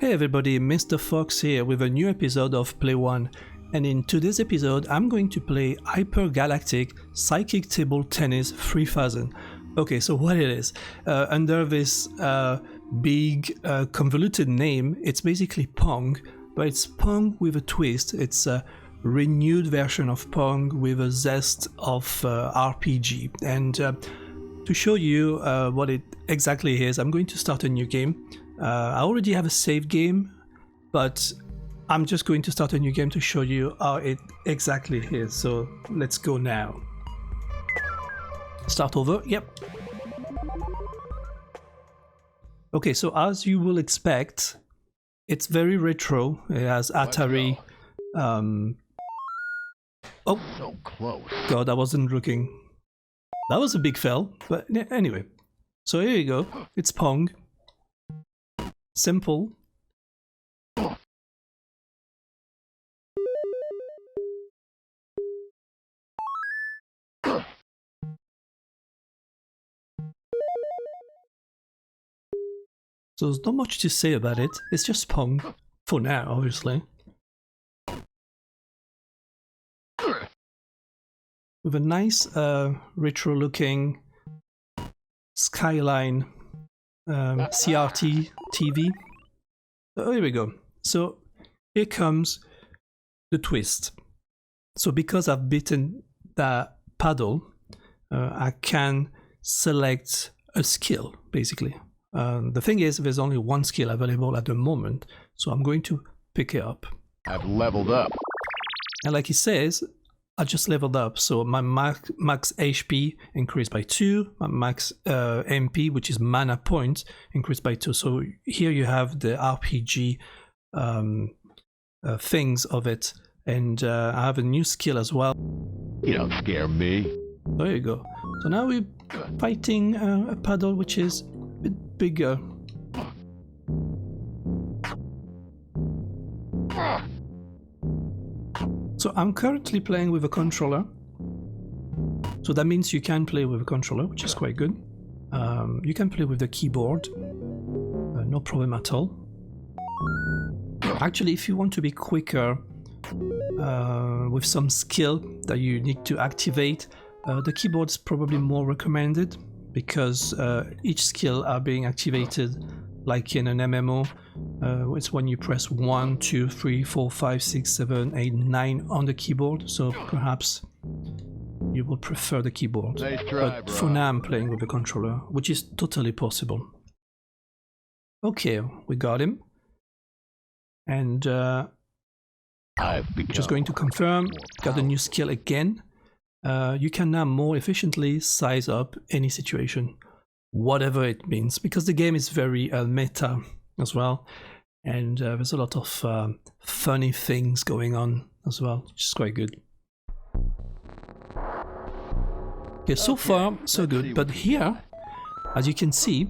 Hey everybody, Mr. Fox here with a new episode of PLAY1, and in today's episode I'm going to play Hypergalactic Psychic Table Tennis 3000. Okay, so what it is, under this big convoluted name, it's basically Pong, but it's Pong with a twist. It's a renewed version of Pong with a zest of RPG. And to show you what it exactly is, I'm going to start a new game. I already have a save game, but I'm just going to start a new game to show you how it exactly is. So let's go now. Start over, yep. Okay, so as you will expect, it's very retro. It has Atari. Oh, so close. God, I wasn't looking. That was a big fail, but anyway. So here you go. It's Pong. Simple. So there's not much to say about it. It's just Pong. For now, obviously. With a nice retro looking skyline CRT TV. So here we go. So here comes the twist. So because I've beaten the paddle, I can select a skill basically. The thing is, there's only one skill available at the moment, so I'm going to pick it up. I've leveled up. And like it says, I just leveled up, so my max HP increased by 2, my max MP, which is mana points, increased by 2. So here you have the RPG things of it, and I have a new skill as well. You don't scare me. There you go. So now we're fighting a paddle which is a bit bigger. So I'm currently playing with a controller, so that means you can play with a controller, which is quite good. You can play with the keyboard, no problem at all. Actually, if you want to be quicker with some skill that you need to activate, the keyboard is probably more recommended, because each skill are being activated like in an MMO. It's when you press 1, 2, 3, 4, 5, 6, 7, 8, 9 on the keyboard, so perhaps you will prefer the keyboard. Nice try, but for now I'm playing with the controller, which is totally possible. Okay, we got him. And just going to confirm, got a new skill again. You can now more efficiently size up any situation, whatever it means, because the game is very meta as well, and there's a lot of funny things going on as well, which is quite good. Okay, so far so good, but here, as you can see,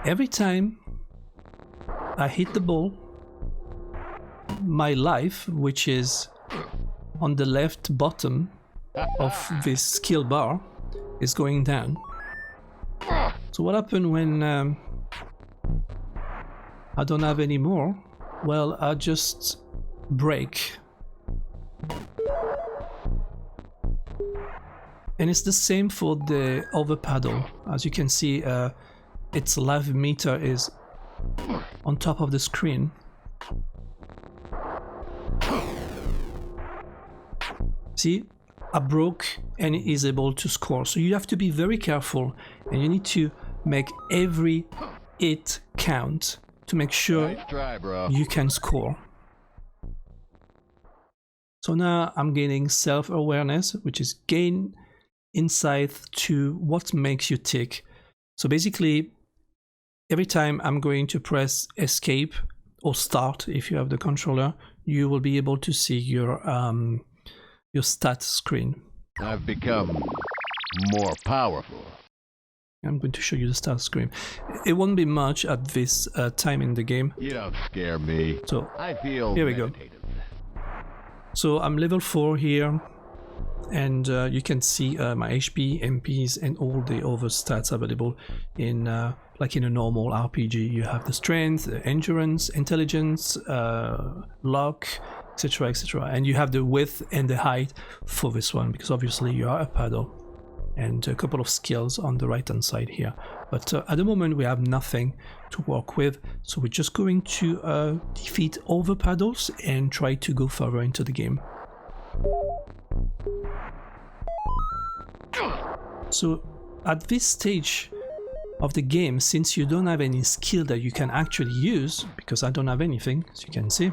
every time I hit the ball, my life, which is on the left bottom of this skill bar, is going down. So what happened when I don't have any more? Well, I just break. And it's the same for the other paddle. As you can see, its life meter is on top of the screen. See? I broke and it is able to score. So you have to be very careful, and you need to make every hit count to make sure Nice try, bro. you can score. So now I'm gaining self-awareness, which is gain insight to what makes you tick. So basically, every time I'm going to press escape or start, if you have the controller, you will be able to see your stat screen. I've become more powerful. I'm going to show you the start screen. It won't be much at this time in the game. You don't scare me. So I feel here we go. So I'm level 4 here, and you can see my HP, MPs, and all the other stats available in like in a normal RPG. You have the strength, the endurance, intelligence, luck, etc, etc, and you have the width and the height for this one, because obviously you are a paddle, and a couple of skills on the right hand side here. But at the moment we have nothing to work with, so we're just going to defeat all the paddles and try to go further into the game. So at this stage of the game, since you don't have any skill that you can actually use, because I don't have anything, as you can see,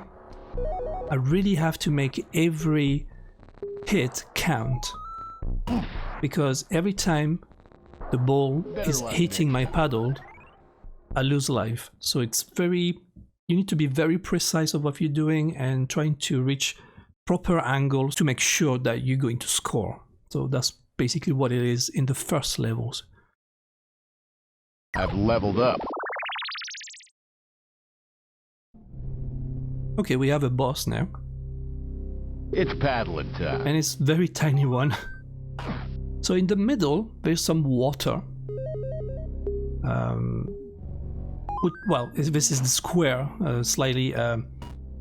I really have to make every hit count, because every time the ball is hitting my paddle, I lose life. So it's you need to be very precise of what you're doing and trying to reach proper angles to make sure that you're going to score. So that's basically what it is in the first levels. I've leveled up. Okay, we have a boss now. It's paddling time. And it's very tiny one. So in the middle, there's some water. Well, this is the square, slightly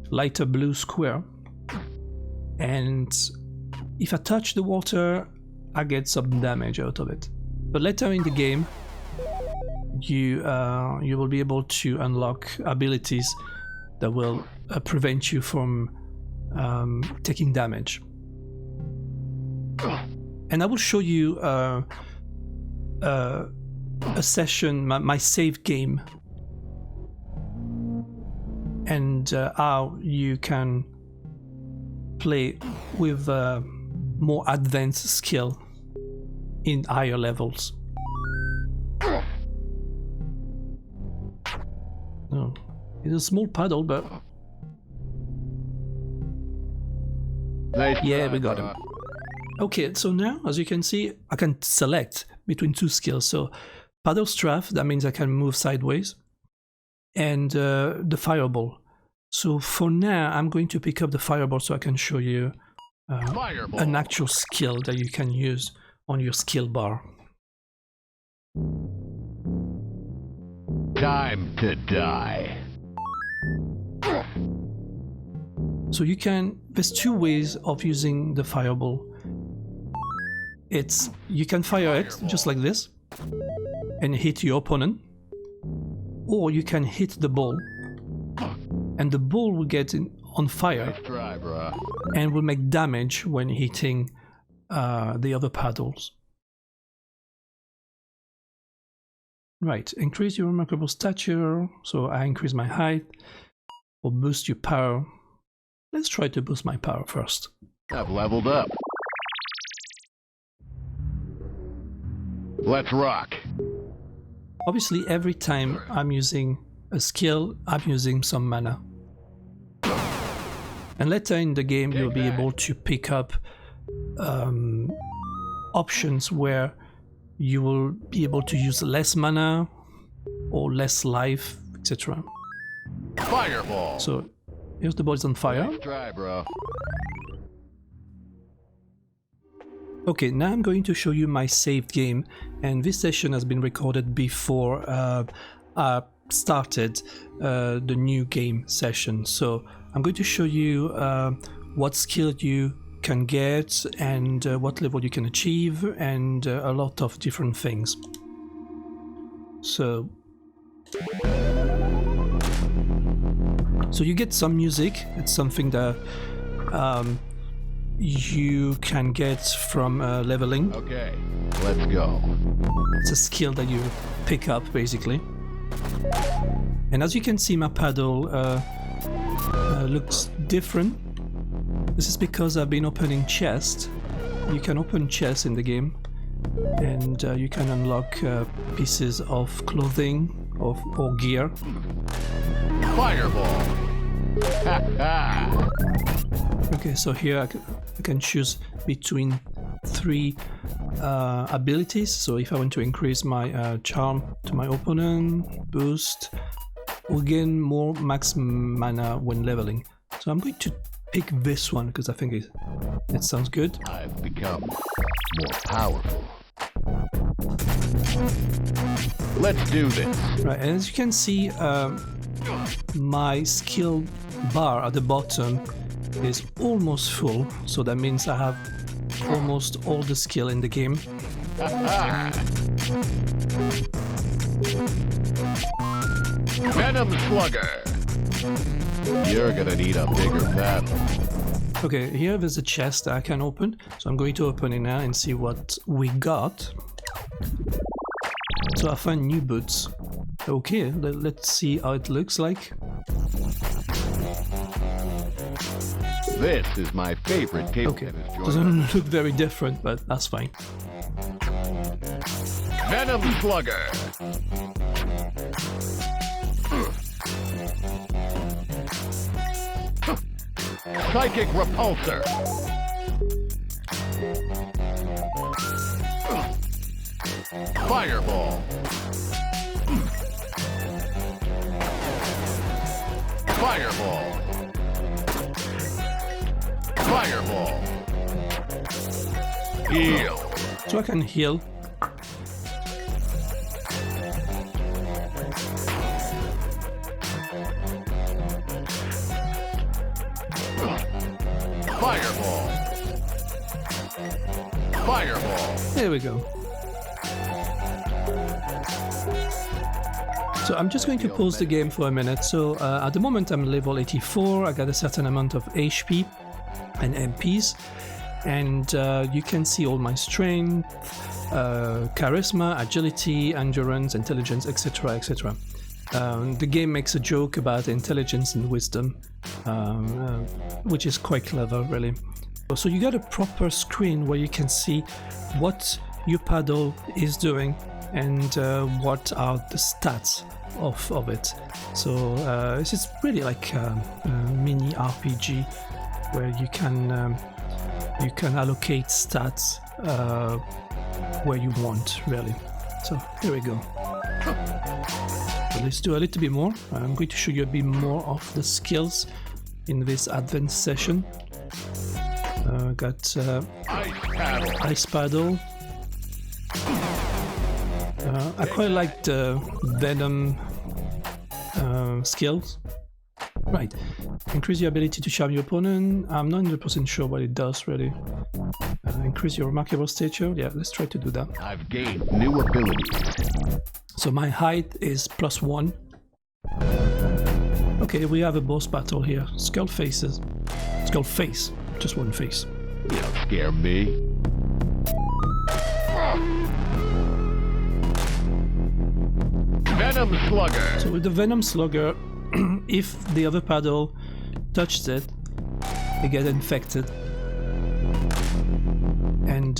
lighter blue square. And if I touch the water, I get some damage out of it. But later in the game, you will be able to unlock abilities that will prevent you from taking damage. And I will show you a session, my save game, and how you can play with more advanced skill in higher levels. Oh, it's a small paddle, but Nice yeah, try, we got bro. him. Okay, so now, as you can see, I can select between two skills. So paddle strafe, that means I can move sideways, and the fireball. So for now, I'm going to pick up the fireball so I can show you Fireball. an actual skill that you can use on your skill bar. Time to die. So you can, there's two ways of using the fireball. You can fire it just like this and hit your opponent, or you can hit the ball and the ball will get on fire Nice try, bro. and will make damage when hitting the other paddles. Right, increase your remarkable stature, so I increase my height, or boost your power. Let's try to boost my power first. I've leveled up. Let's rock. Obviously, every time I'm using a skill, I'm using some mana. And later in the game, you'll be able to pick up options where you will be able to use less mana or less life, etc. Fireball. So here's the ball is on fire. Nice try, bro. Okay, now I'm going to show you my saved game, and this session has been recorded before I started the new game session. So I'm going to show you what skill you can get and what level you can achieve, and a lot of different things. So you get some music. It's something that you can get from leveling. Okay, let's go. It's a skill that you pick up basically. And as you can see, my paddle looks different. This is because I've been opening chests. You can open chests in the game, and you can unlock pieces of clothing or gear. Fireball. Ha ha. Okay, so here I can choose between three abilities. So if I want to increase my charm to my opponent, boost, or gain more max mana when leveling. So I'm going to pick this one because I think it sounds good. I've become more powerful. Let's do this. Right, and as you can see, my skill bar at the bottom is almost full, so that means I have almost all the skill in the game. Venom Slugger. You're gonna need a bigger battle. Okay, here there's a chest that I can open, so I'm going to open it now and see what we got. So I found new boots. Okay, let's see how it looks like. This is my favorite table Okay, tennis joint. doesn't look very different, but that's fine. Venom Slugger. Psychic Repulsor. Fireball. Fireball. Fireball. Heal. So I can heal. Fireball. Fireball. There we go. So I'm just going to pause the game for a minute. So at the moment I'm level 84, I got a certain amount of HP and MPs, and you can see all my strength, charisma, agility, endurance, intelligence, etc, etc. The game makes a joke about intelligence and wisdom, which is quite clever, really. So you got a proper screen where you can see what your paddle is doing and what are the stats of it. So this is really like a mini RPG where you can allocate stats where you want, really. So here we go. So let's do a little bit more. I'm going to show you a bit more of the skills in this advanced session. Got Ice Paddle. I quite like the Venom skills. Right. Increase your ability to charm your opponent. I'm not 100% sure what it does, really. Increase your remarkable stature. Yeah, let's try to do that. I've gained new abilities. So my height is +1. Okay, we have a boss battle here. Skull faces. Skull face. Just one face. You don't scare me. Venom Slugger. So with the Venom Slugger, if the other paddle touches it, they get infected. And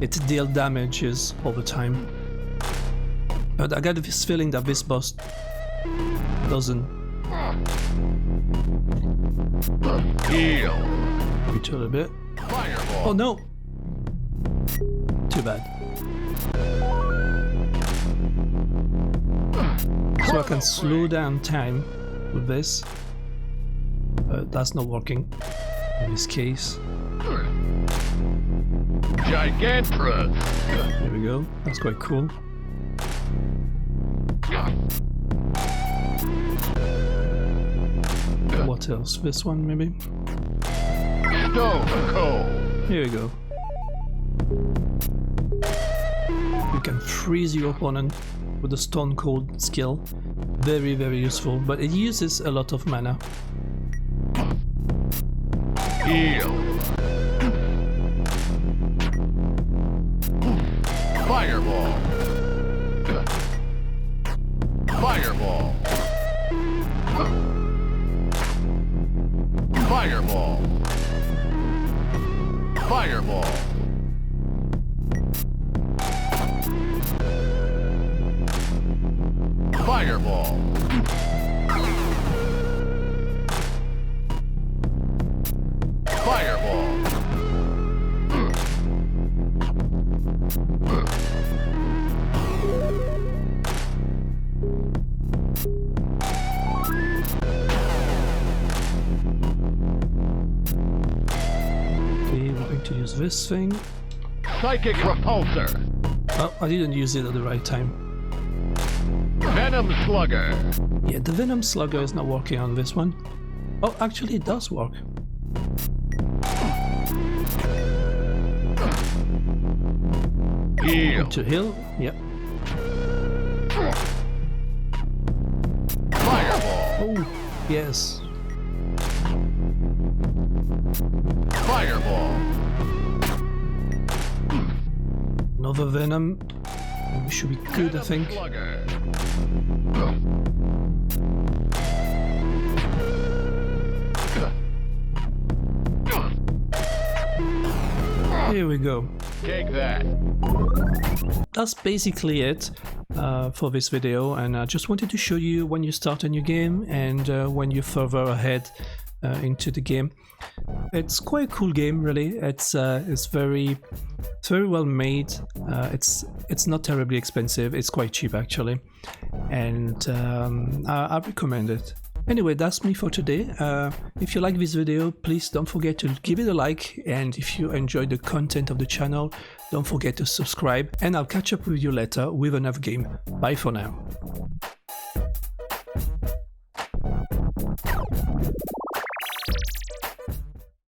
it deals damages over time. But I got this feeling that this boss doesn't. Heal. Reach a little bit. Fireball. Oh no! Too bad. So I can slow down time with this. But that's not working in this case. Gigantrus. There we go. That's quite cool. What else? This one maybe? Stone Cold. Here we go. You can freeze your opponent with the Stone Cold skill. Very, very useful, but it uses a lot of mana. Heal. Fireball. Fireball. Fireball. Fireball. Fireball. Fireball. Okay, we're going to use this thing. Psychic Repulsor. Oh, I didn't use it at the right time. Venom Slugger. Yeah, the Venom Slugger is not working on this one. Oh, actually it does work. Heal. To heal, yep. Fireball. Oh, yes. Fireball. Another Venom. We should be good, I think. Slugger. Here we go. Take that. That's basically it for this video, and I just wanted to show you when you start a new game and when you're further ahead into the game. It's quite a cool game, really. It's very well made. It's not terribly expensive. It's quite cheap actually, and I recommend it. Anyway, that's me for today. If you like this video, please don't forget to give it a like, and if you enjoy the content of the channel, don't forget to subscribe, and I'll catch up with you later with another game. Bye for now.